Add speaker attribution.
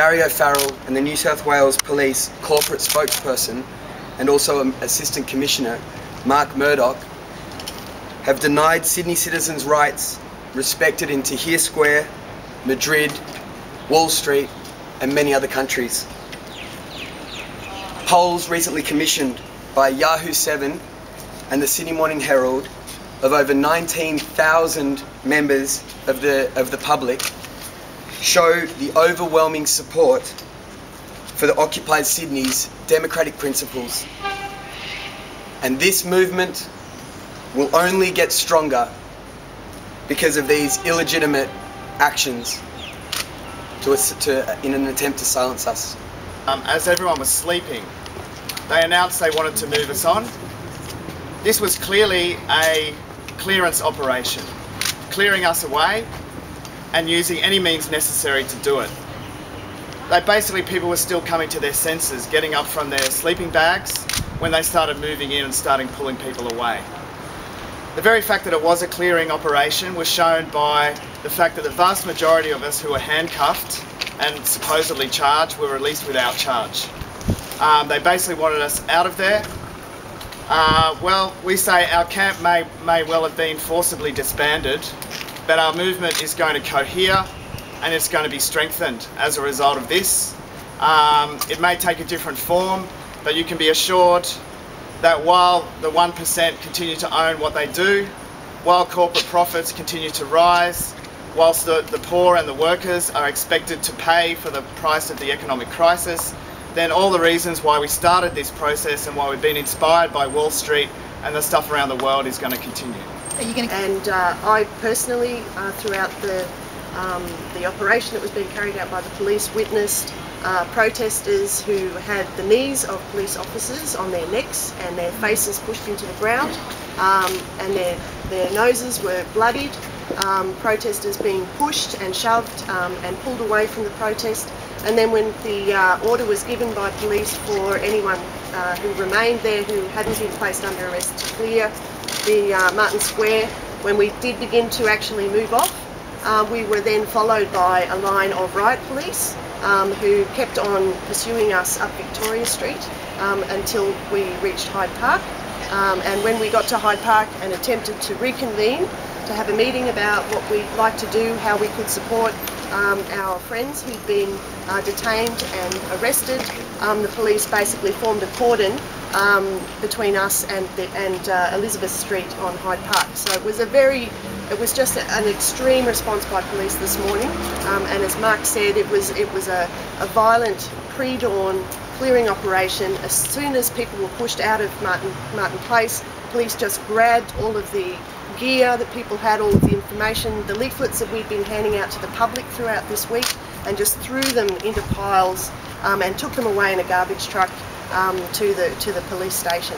Speaker 1: Barry O'Farrell and the New South Wales Police corporate spokesperson and also Assistant Commissioner Mark Murdoch have denied Sydney citizens' rights respected in Tahrir Square, Madrid, Wall Street and many other countries. Polls recently commissioned by Yahoo 7 and the Sydney Morning Herald of over 19,000 members of the public show the overwhelming support for the occupied Sydney's democratic principles. And this movement will only get stronger because of these illegitimate actions in an attempt to silence us.
Speaker 2: As everyone was sleeping, they announced they wanted to move us on. This was clearly a clearance operation, clearing us away and using any means necessary to do it. People were still coming to their senses, getting up from their sleeping bags when they started moving in and starting pulling people away. The very fact that it was a clearing operation was shown by the fact that the vast majority of us who were handcuffed and supposedly charged were released without charge. They basically wanted us out of there. Well, we say our camp may well have been forcibly disbanded, but our movement is going to cohere and it's going to be strengthened as a result of this. It may take a different form, but you can be assured that while the 1% continue to own what they do, while corporate profits continue to rise, whilst the poor and the workers are expected to pay for the price of the economic crisis, then all the reasons why we started this process and why we've been inspired by Wall Street and the stuff around the world is going to continue.
Speaker 3: And I personally, throughout the operation that was being carried out by the police, witnessed protesters who had the knees of police officers on their necks and their faces pushed into the ground, and their noses were bloodied, protesters being pushed and shoved and pulled away from the protest. And then when the order was given by police for anyone who remained there who hadn't been placed under arrest to clear the Martin Square, when we did begin to actually move off, we were then followed by a line of riot police who kept on pursuing us up Victoria Street until we reached Hyde Park. And when we got to Hyde Park and attempted to reconvene to have a meeting about what we'd like to do, how we could support our friends who'd been detained and arrested, the police basically formed a cordon between us and Elizabeth Street on Hyde Park. So it was just an extreme response by police this morning, and as Mark said, it was a violent pre-dawn clearing operation. As soon as people were pushed out of Martin Place, police just grabbed all of the gear that people had, all of the information, the leaflets that we'd been handing out to the public throughout this week, and just threw them into piles and took them away in a garbage truck to the police station.